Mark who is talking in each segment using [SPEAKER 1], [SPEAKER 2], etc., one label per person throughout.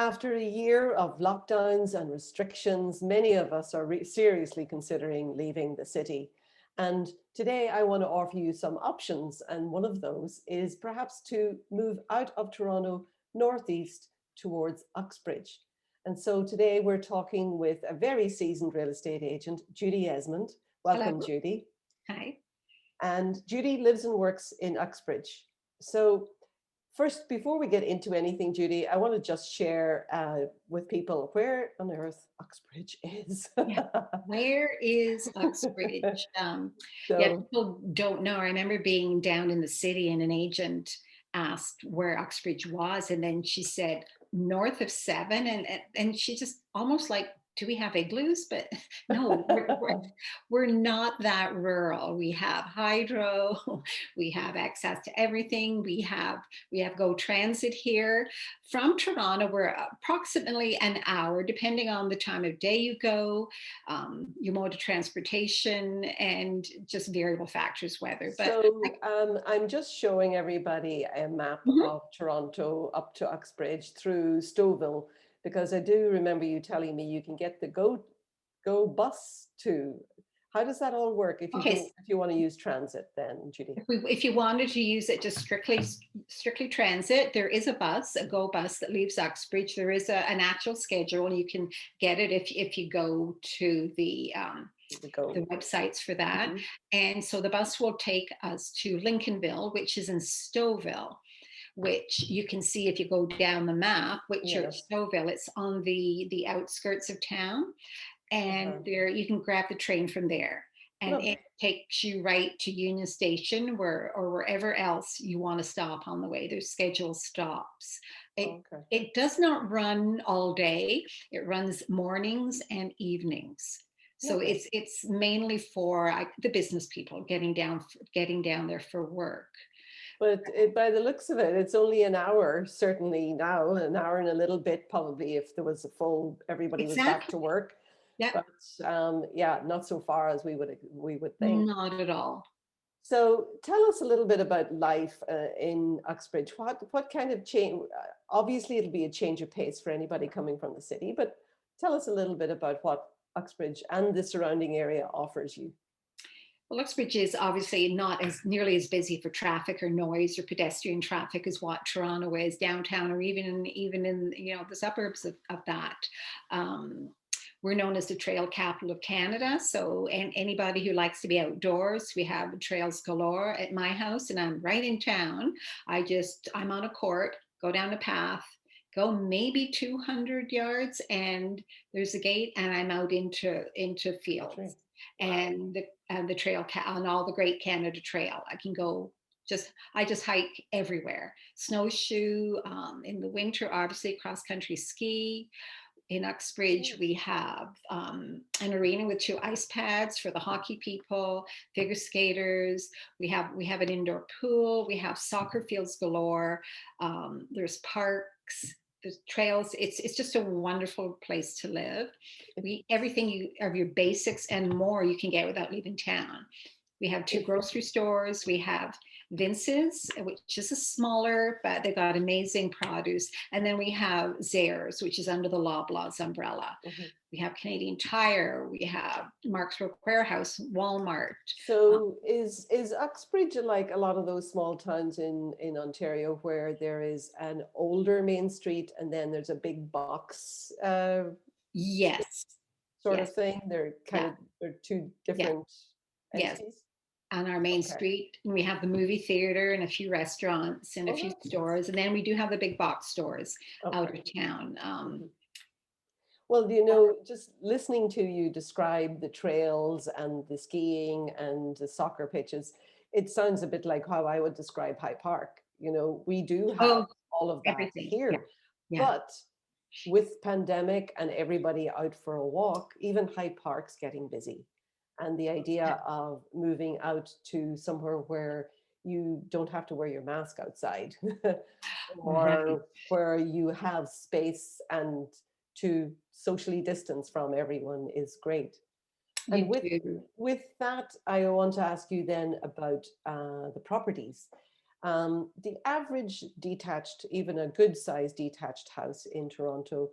[SPEAKER 1] After a year of lockdowns and restrictions, many of us are seriously considering leaving the city. And today I want to offer you some options. And one of those is perhaps to move out of Toronto northeast towards Uxbridge. And so today we're talking with a very seasoned real estate agent, Judy Esmonde.
[SPEAKER 2] Hello.
[SPEAKER 1] Welcome, Judy.
[SPEAKER 2] Hi.
[SPEAKER 1] And Judy lives and works in Uxbridge. So first, before we get into anything, Judy, I want to just share with people where on earth Uxbridge is.
[SPEAKER 2] Yeah. Where is Uxbridge? Yeah,
[SPEAKER 1] So,
[SPEAKER 2] people don't know. I remember being down in the city and an agent asked where Uxbridge was, and then she said north of 7, and she just almost like, do we have igloos? But no, we're not that rural. We have hydro, we have access to everything. We have Go Transit here. From Toronto, we're approximately an hour, depending on the time of day you go, your mode of transportation, and just variable factors, weather. But
[SPEAKER 1] I'm just showing everybody a map
[SPEAKER 2] Mhm.
[SPEAKER 1] of Toronto up to Uxbridge through Stouffville, because I do remember you telling me you can get the Go bus to. How does that all work if you
[SPEAKER 2] Okay,
[SPEAKER 1] don't, if you want to use transit then, Judy?
[SPEAKER 2] if you wanted to use it just strictly transit, there is a Go bus that leaves Uxbridge. There is an actual schedule, and you can get it if you go to
[SPEAKER 1] The Go.
[SPEAKER 2] the websites for that.
[SPEAKER 1] Mhm.
[SPEAKER 2] And so the bus will take us to Lincolnville, which is in Stouffville, which you can see if you go down the map, which you're at
[SPEAKER 1] Yes.
[SPEAKER 2] Stouffville. It's on the outskirts of town, and
[SPEAKER 1] Uh-huh.
[SPEAKER 2] there you can grab the train from there, and it
[SPEAKER 1] Lovely.
[SPEAKER 2] takes you right to Union Station, or wherever else you want to stop on the way. There's scheduled stops. it
[SPEAKER 1] Okay.
[SPEAKER 2] it does not run all day. It runs mornings and evenings, so
[SPEAKER 1] Lovely.
[SPEAKER 2] it's mainly for the business people getting down there for work.
[SPEAKER 1] But by the looks of it, it's only an hour, certainly now, an hour and a little bit, probably if there was a full, everybody was back
[SPEAKER 2] Exactly.
[SPEAKER 1] to work.
[SPEAKER 2] Yep.
[SPEAKER 1] But yeah, not so far as we would think.
[SPEAKER 2] Not at all.
[SPEAKER 1] So tell us a little bit about life in Uxbridge. What kind of change? Obviously, it'll be a change of pace for anybody coming from the city, but tell us a little bit about what Uxbridge and the surrounding area offers you.
[SPEAKER 2] Well, Uxbridge is obviously not as nearly as busy for traffic or noise or pedestrian traffic as what Toronto is downtown, or even in the suburbs of that. Um, we're known as the trail capital of Canada. So, and anybody who likes to be outdoors, we have trails galore at my house, and I'm right in town. I'm on a court, go down a path, go maybe 200 yards, and there's a gate, and I'm out into
[SPEAKER 1] True.
[SPEAKER 2] fields.
[SPEAKER 1] Wow.
[SPEAKER 2] And the on all the Great Canada Trail. I can go I just hike everywhere. Snowshoe, in the winter, obviously cross country ski. In Uxbridge,
[SPEAKER 1] Great.
[SPEAKER 2] we have an arena with 2 ice pads for the hockey people, figure skaters. We have an indoor pool. We have soccer fields galore. There's parks. There's trails. It's just a wonderful place to live. We everything you of your basics and more you can get without leaving town. We have 2 grocery stores. We have Vince's, which is a smaller, but they've got amazing produce. And then we have Zayre's, which is under the Loblaws umbrella.
[SPEAKER 1] Mhm.
[SPEAKER 2] We have Canadian Tire. We have Mark's Warehouse, Walmart.
[SPEAKER 1] So is Uxbridge like a lot of those small towns in Ontario where there is an older main street and then there's a big box street
[SPEAKER 2] Yes,
[SPEAKER 1] sort of
[SPEAKER 2] yes,
[SPEAKER 1] thing?
[SPEAKER 2] yeah,
[SPEAKER 1] They're two
[SPEAKER 2] yeah,
[SPEAKER 1] different
[SPEAKER 2] yes.
[SPEAKER 1] entities.
[SPEAKER 2] On our main
[SPEAKER 1] Okay.
[SPEAKER 2] street, and we have the movie theater and a few restaurants and a
[SPEAKER 1] Oh,
[SPEAKER 2] few
[SPEAKER 1] that's nice.
[SPEAKER 2] stores, and then we do have the big box stores out
[SPEAKER 1] Okay.
[SPEAKER 2] of town.
[SPEAKER 1] Mhm. Well, just listening to you describe the trails and the skiing and the soccer pitches, it sounds a bit like how I would describe High Park. We do have
[SPEAKER 2] Oh,
[SPEAKER 1] all of that
[SPEAKER 2] everything. Yeah,
[SPEAKER 1] here,
[SPEAKER 2] yeah.
[SPEAKER 1] but with pandemic and everybody out for a walk, even High Park's getting busy. And the
[SPEAKER 2] Yeah.
[SPEAKER 1] idea of moving out to somewhere where you don't have to wear your mask outside
[SPEAKER 2] Right.
[SPEAKER 1] or where you have space and to socially distance from everyone is great. And
[SPEAKER 2] You do.
[SPEAKER 1] with that, I want to ask you then about the properties. The average detached, even a good sized detached house in Toronto,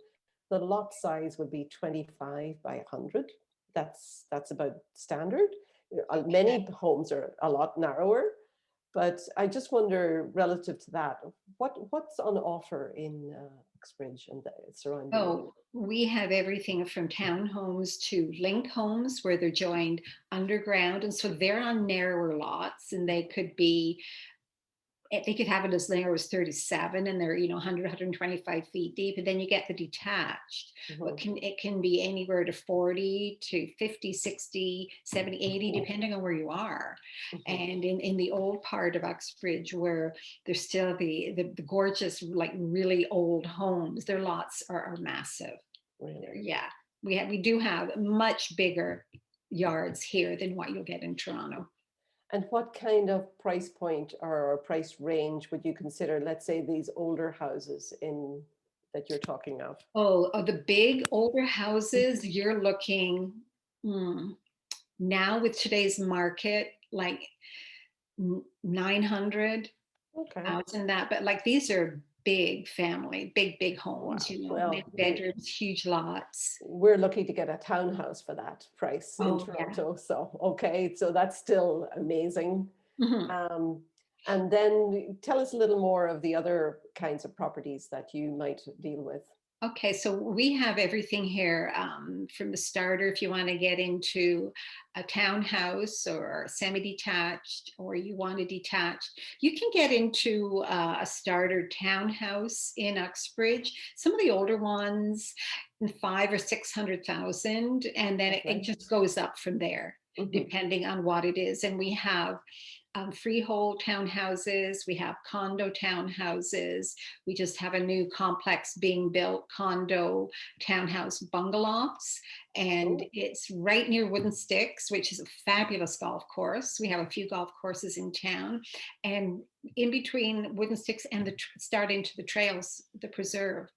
[SPEAKER 1] the lot size would be 25 by 100. That's about standard. Many homes are a lot narrower, but I just wonder, relative to that, what's on offer in Uxbridge and the surrounding area?
[SPEAKER 2] Oh, we have everything from townhomes to link homes where they're joined underground. And so they're on narrower lots and they could have it as narrow as 37 and they're 100 125 feet deep, and then you get the detached.
[SPEAKER 1] Mhm.
[SPEAKER 2] It can be anywhere to 40 to 50 60 70 80 depending on where you are.
[SPEAKER 1] Mhm.
[SPEAKER 2] And in the old part of Uxbridge where there's still the gorgeous, like really old homes, their lots are massive.
[SPEAKER 1] Really?
[SPEAKER 2] Yeah, we do have much bigger yards here than what you'll get in Toronto.
[SPEAKER 1] And what kind of price point or price range would you consider, let's say, these older houses in that you're talking of?
[SPEAKER 2] Oh, the big older houses, you're looking hmm, now with today's market, like 900,000
[SPEAKER 1] Okay.
[SPEAKER 2] that, but like these are big family, big homes,
[SPEAKER 1] Wow.
[SPEAKER 2] many
[SPEAKER 1] Well,
[SPEAKER 2] bedrooms, huge lots.
[SPEAKER 1] we're lucky to get a townhouse for that price in
[SPEAKER 2] Oh, yeah.
[SPEAKER 1] Toronto. So, okay, so that's still amazing.
[SPEAKER 2] Mhm.
[SPEAKER 1] Um, and then tell us a little more of the other kinds of properties that you might deal with.
[SPEAKER 2] Okay, so we have everything here from the starter. If you want to get into a townhouse or semi-detached, or you want a detached, you can get into a starter townhouse in Uxbridge. Some of the older ones, 5 or 600,000, and then it
[SPEAKER 1] Okay.
[SPEAKER 2] just goes up from there,
[SPEAKER 1] Hmm.
[SPEAKER 2] depending on what it is. And we have freehold townhouses, we have condo townhouses. We just have a new complex being built, condo townhouse bungalows, and
[SPEAKER 1] Oh,
[SPEAKER 2] it's right near Wooden Sticks, which is a fabulous golf course. We have a few golf courses in town, and in between Wooden Sticks and the start into the trails, the preserve.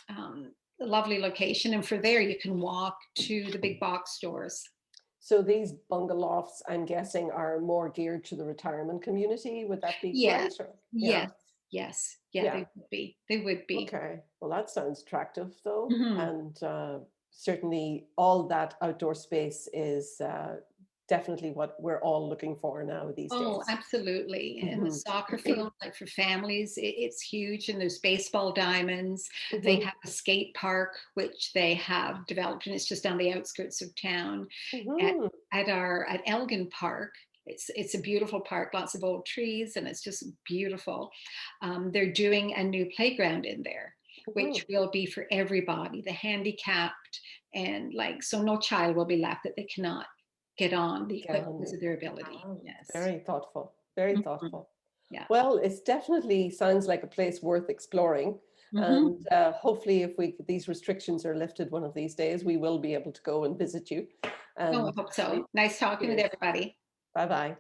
[SPEAKER 2] A lovely location, and for there you can walk to the big box stores.
[SPEAKER 1] so these bungalows, I'm guessing, are more geared to the retirement community. Would that be
[SPEAKER 2] Yeah,
[SPEAKER 1] right? Or, yeah,
[SPEAKER 2] yes, yes, yeah,
[SPEAKER 1] yeah.
[SPEAKER 2] they would be. They would be.
[SPEAKER 1] Okay. Well, that sounds attractive, though.
[SPEAKER 2] Mhm.
[SPEAKER 1] And certainly all that outdoor space is definitely what we're all looking for now these
[SPEAKER 2] Oh,
[SPEAKER 1] days.
[SPEAKER 2] absolutely. And the
[SPEAKER 1] Hmm.
[SPEAKER 2] soccer field, like for families, it's huge. And there's baseball diamonds. They
[SPEAKER 1] Hmm.
[SPEAKER 2] have a skate park, which they have developed, and it's just on the outskirts of town. At
[SPEAKER 1] Hmm.
[SPEAKER 2] at Elgin Park, it's a beautiful park, lots of old trees, and it's just beautiful. They're doing a new playground in there,
[SPEAKER 1] Hmm.
[SPEAKER 2] which will be for everybody, the handicapped, and like so no child will be left that they cannot get on the
[SPEAKER 1] Get
[SPEAKER 2] equipment
[SPEAKER 1] on
[SPEAKER 2] because
[SPEAKER 1] it.
[SPEAKER 2] of their ability.
[SPEAKER 1] Wow.
[SPEAKER 2] Yes.
[SPEAKER 1] Very thoughtful. Very
[SPEAKER 2] Mhm.
[SPEAKER 1] thoughtful.
[SPEAKER 2] Yeah.
[SPEAKER 1] Well, it's definitely sounds like a place worth exploring.
[SPEAKER 2] Hmm.
[SPEAKER 1] And hopefully, if these restrictions are lifted one of these days, we will be able to go and visit you.
[SPEAKER 2] Oh, I
[SPEAKER 1] And
[SPEAKER 2] hope so. Nice talking with
[SPEAKER 1] cheers.
[SPEAKER 2] everybody.
[SPEAKER 1] Bye bye.